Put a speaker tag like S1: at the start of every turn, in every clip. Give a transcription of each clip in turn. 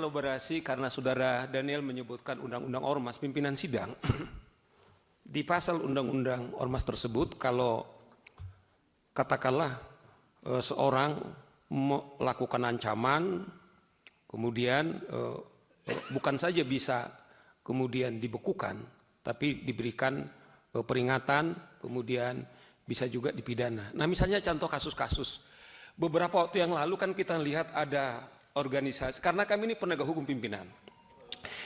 S1: elaborasi karena saudara Daniel menyebutkan undang-undang ormas pimpinan sidang. Di pasal undang-undang ormas tersebut, kalau katakanlah seorang melakukan ancaman, kemudian bukan saja bisa kemudian dibekukan, tapi diberikan peringatan, kemudian bisa juga dipidana. Nah, misalnya contoh kasus-kasus. Beberapa waktu yang lalu kan kita lihat ada organisasi, karena kami ini penegak hukum pimpinan.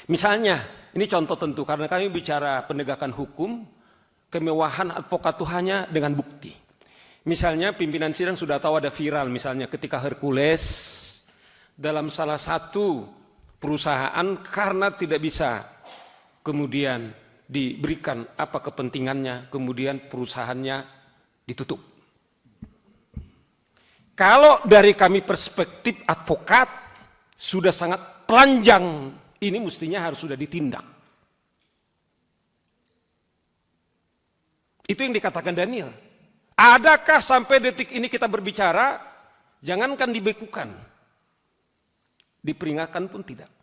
S1: Misalnya, ini contoh tentu, karena kami bicara penegakan hukum, kemewahan advokat itu hanya dengan bukti. Misalnya pimpinan sidang sudah tahu ada viral, misalnya ketika Hercules dalam salah satu perusahaan karena tidak bisa kemudian diberikan apa kepentingannya, kemudian perusahaannya ditutup. Kalau dari kami perspektif advokat sudah sangat telanjang, ini mestinya harus sudah ditindak. Itu yang dikatakan Daniel. Adakah sampai detik ini kita berbicara, jangankan dibekukan, diperingatkan pun tidak.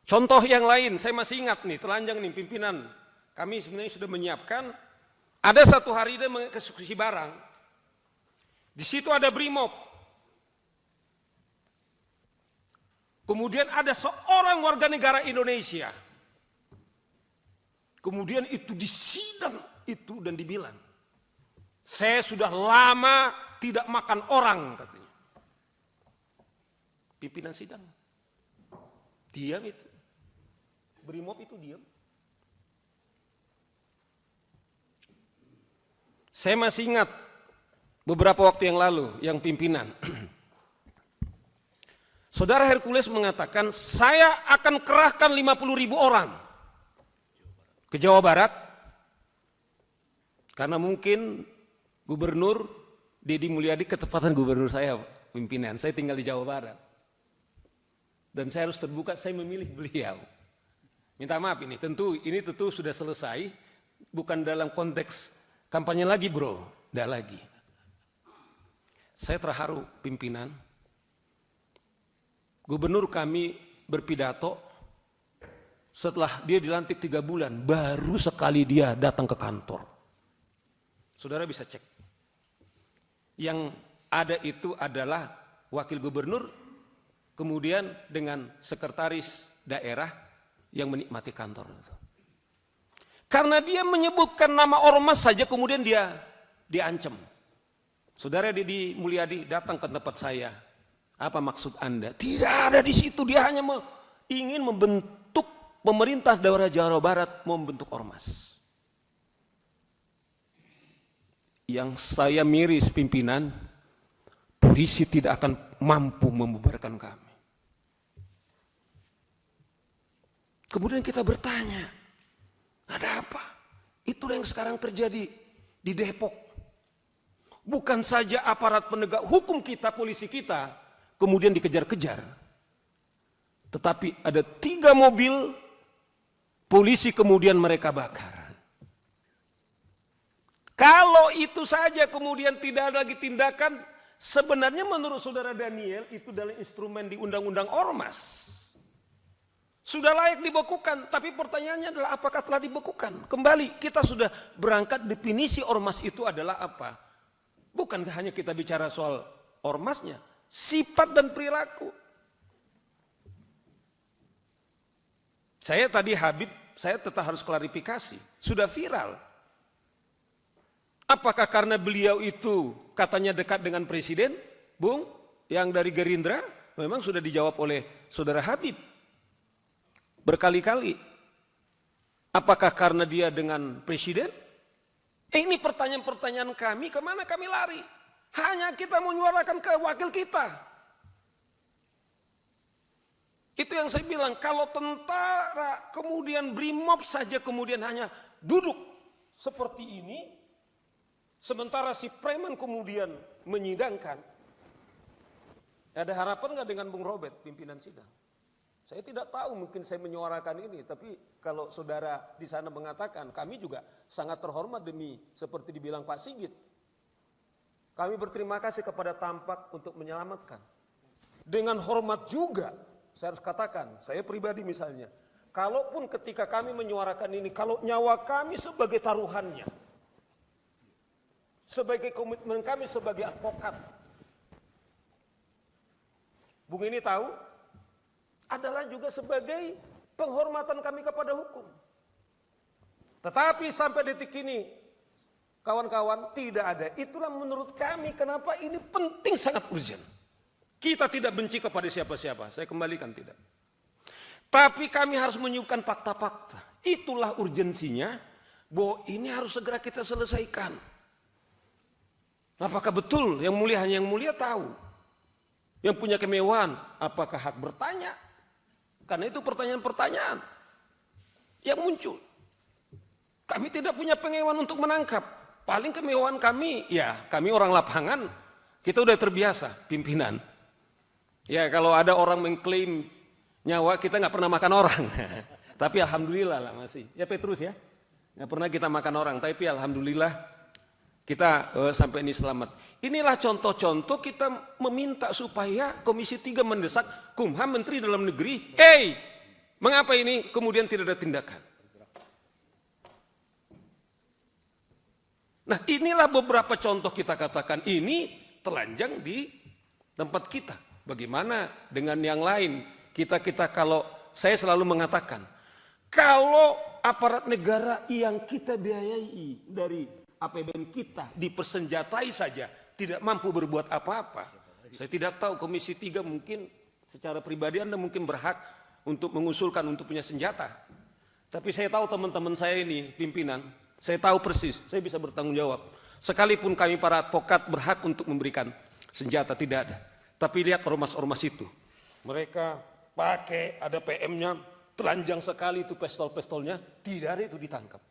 S1: Contoh yang lain, saya masih ingat nih, telanjang nih pimpinan. Kami sebenarnya sudah menyiapkan, ada satu hari dia mengeksekusi barang. Di situ ada Brimob. Kemudian ada seorang warga negara Indonesia. Kemudian itu disidang itu dan dibilang, saya sudah lama tidak makan orang, katanya. Pimpinan sidang diam itu. Brimob itu diam. Saya masih ingat beberapa waktu yang lalu yang pimpinan. Saudara Hercules mengatakan, saya akan kerahkan 50.000 orang ke Jawa Barat. Karena mungkin Gubernur Deddy Mulyadi ketepatan gubernur saya, pimpinan. Saya tinggal di Jawa Barat. Dan saya harus terbuka, saya memilih beliau. Minta maaf ini tentu sudah selesai. Bukan dalam konteks kampanye lagi bro, tidak lagi. Saya terharu pimpinan. Gubernur kami berpidato, setelah dia dilantik 3 bulan, baru sekali dia datang ke kantor. Saudara bisa cek. Yang ada itu adalah wakil gubernur, kemudian dengan sekretaris daerah yang menikmati kantor itu. Karena dia menyebutkan nama ormas saja kemudian dia diancam. Saudara Deddy Mulyadi datang ke tempat saya. Apa maksud Anda? Tidak ada di situ, dia hanya ingin membentuk pemerintah daerah Jawa Barat, membentuk ormas. Yang saya miris pimpinan, polisi tidak akan mampu membubarkan kami. Kemudian kita bertanya, ada apa? Itulah yang sekarang terjadi di Depok. Bukan saja aparat penegak hukum kita, polisi kita, kemudian dikejar-kejar. Tetapi ada 3 mobil polisi kemudian mereka bakar. Kalau itu saja kemudian tidak ada lagi tindakan, sebenarnya menurut saudara Daniel itu dalam instrumen di Undang-Undang Ormas. Sudah layak dibekukan, tapi pertanyaannya adalah apakah telah dibekukan? Kembali, kita sudah berangkat definisi ormas itu adalah apa? Bukan hanya kita bicara soal ormasnya, sifat dan perilaku. Saya tadi Habib, saya tetap harus klarifikasi, sudah viral. Apakah karena beliau itu katanya dekat dengan presiden, Bung, yang dari Gerindra? Memang sudah dijawab oleh saudara Habib berkali-kali. Apakah karena dia dengan presiden? Ini pertanyaan-pertanyaan kami, kemana kami lari? Hanya kita menyuarakan ke wakil kita. Itu yang saya bilang, kalau tentara kemudian Brimob saja kemudian hanya duduk seperti ini, sementara si preman kemudian menyidangkan. Ada harapan nggak dengan Bung Robert, pimpinan sidang? Saya tidak tahu, mungkin saya menyuarakan ini, tapi kalau saudara di sana mengatakan, kami juga sangat terhormat demi seperti dibilang Pak Sigit. Kami berterima kasih kepada Tampak untuk menyelamatkan. Dengan hormat juga, saya harus katakan, saya pribadi misalnya, kalaupun ketika kami menyuarakan ini, kalau nyawa kami sebagai taruhannya, sebagai komitmen kami sebagai advokat, Bung ini tahu, adalah juga sebagai penghormatan kami kepada hukum. Tetapi sampai detik ini, kawan-kawan, tidak ada. Itulah menurut kami kenapa ini penting, sangat urgent. Kita tidak benci kepada siapa-siapa, saya kembalikan tidak. Tapi kami harus menyuguhkan fakta-fakta. Itulah urgensinya, bahwa ini harus segera kita selesaikan. Apakah betul yang mulia hanya yang mulia tahu? Yang punya kemewahan, apakah hak bertanya? Karena itu pertanyaan-pertanyaan yang muncul. Kami tidak punya pengewahan untuk menangkap. Paling kemewahan kami, ya kami orang lapangan, kita udah terbiasa, pimpinan. Ya kalau ada orang mengklaim nyawa, kita nggak pernah makan orang. Tapi alhamdulillah lah masih. Ya Petrus ya, nggak pernah kita makan orang. Tapi alhamdulillah kita sampai ini selamat. Inilah contoh-contoh kita meminta supaya Komisi 3 mendesak Kumham, Menteri Dalam Negeri. Mengapa ini kemudian tidak ada tindakan? Nah inilah beberapa contoh kita katakan ini telanjang di tempat kita. Bagaimana dengan yang lain? Kita kalau saya selalu mengatakan, kalau aparat negara yang kita biayai dari APBN kita dipersenjatai saja tidak mampu berbuat apa-apa. Saya tidak tahu Komisi 3 mungkin secara pribadi Anda mungkin berhak untuk mengusulkan untuk punya senjata. Tapi saya tahu teman-teman saya ini pimpinan, saya tahu persis, saya bisa bertanggung jawab. Sekalipun kami para advokat berhak untuk memberikan senjata, tidak ada. Tapi lihat ormas-ormas itu, mereka pakai ada PM-nya, telanjang sekali itu pistol-pistolnya, tidak ada itu ditangkap.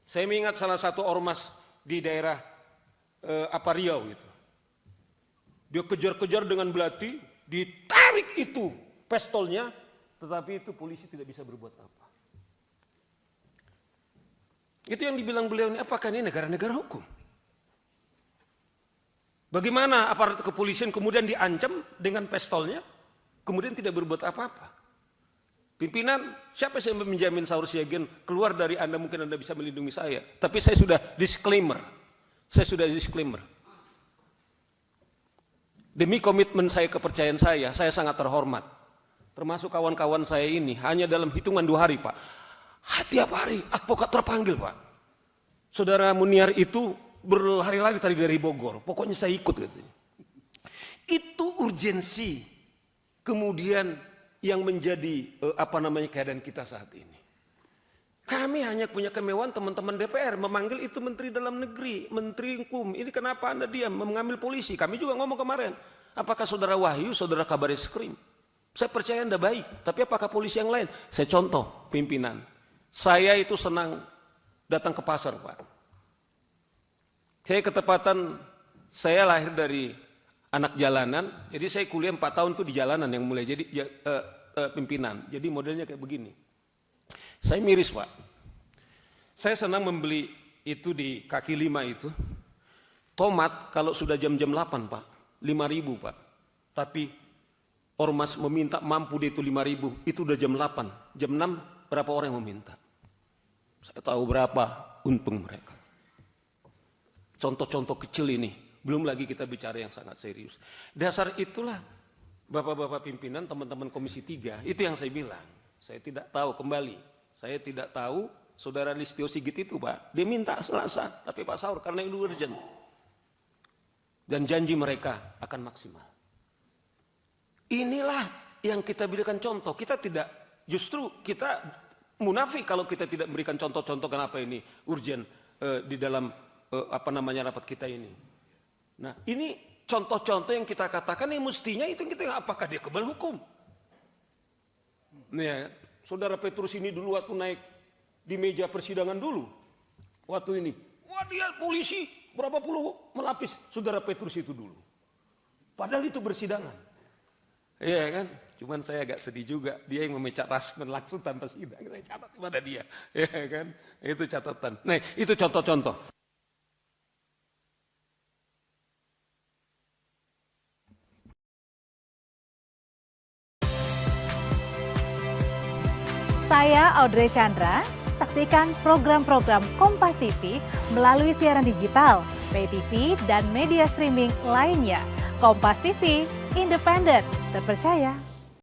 S1: Saya mengingat salah satu ormas di daerah Riau itu. Dia kejar-kejar dengan belati, ditarik itu pistolnya, tetapi itu polisi tidak bisa berbuat apa. Itu yang dibilang beliau ini, apakah ini negara-negara hukum? Bagaimana aparat kepolisian kemudian diancam dengan pistolnya, kemudian tidak berbuat apa-apa? Pimpinan, siapa yang menjamin Saur Siagian keluar dari Anda, mungkin Anda bisa melindungi saya. Tapi saya sudah disclaimer. Demi komitmen saya, kepercayaan saya sangat terhormat. Termasuk kawan-kawan saya ini, hanya dalam hitungan 2 hari Pak. Tiap hari advokat terpanggil Pak. Saudara Muniar itu berlari-lari tadi dari Bogor, pokoknya saya ikut gitu. Itu urgensi kemudian yang menjadi keadaan kita saat ini. Kami hanya punya kemewahan teman-teman DPR memanggil itu Menteri Dalam Negeri, Menteri Hukum. Ini kenapa Anda diam mengambil polisi? Kami juga ngomong kemarin, apakah Saudara Wahyu, Saudara Kabar Eskrim? Saya percaya Anda baik, tapi apakah polisi yang lain? Saya contoh pimpinan. Saya itu senang datang ke pasar Pak. Saya ketepatan, saya lahir dari anak jalanan, jadi saya kuliah 4 tahun tuh di jalanan yang mulai jadi pimpinan. Jadi modelnya kayak begini. Saya miris Pak. Saya senang membeli itu di kaki 5 itu. Tomat kalau sudah jam-jam 8 Pak, 5.000 Pak. Tapi ormas meminta mampu dia itu 5.000, itu udah jam 8. Jam 6 berapa orang yang meminta? Saya tahu berapa untung mereka. Contoh-contoh kecil ini, belum lagi kita bicara yang sangat serius. Dasar itulah Bapak-bapak pimpinan, teman-teman Komisi 3, itu yang saya bilang. Saya tidak tahu, kembali, saya tidak tahu Saudara Listio Sigit itu Pak, dia minta Selasa, tapi Pak Saur karena ini urgent. Dan janji mereka akan maksimal. Inilah yang kita berikan contoh, kita tidak, justru kita munafik kalau kita tidak memberikan contoh-contoh kenapa ini urgent di dalam rapat kita ini. Nah ini contoh-contoh yang kita katakan yang mestinya itu kita apakah dia kebal hukum? Nih, Saudara Petrus ini dulu waktu naik di meja persidangan dulu, waktu ini, wah dia polisi berapa puluh melapis Saudara Petrus itu dulu. Padahal itu bersidangan. Iya kan? Cuman saya agak sedih juga, dia yang memecat Rasman langsung tanpa sidang. Saya catat kepada dia, ya kan? Itu catatan. Nah itu contoh-contoh.
S2: Saya Audrey Chandra. Saksikan program-program Kompas TV melalui siaran digital, pay TV, dan media streaming lainnya. Kompas TV, independen, terpercaya,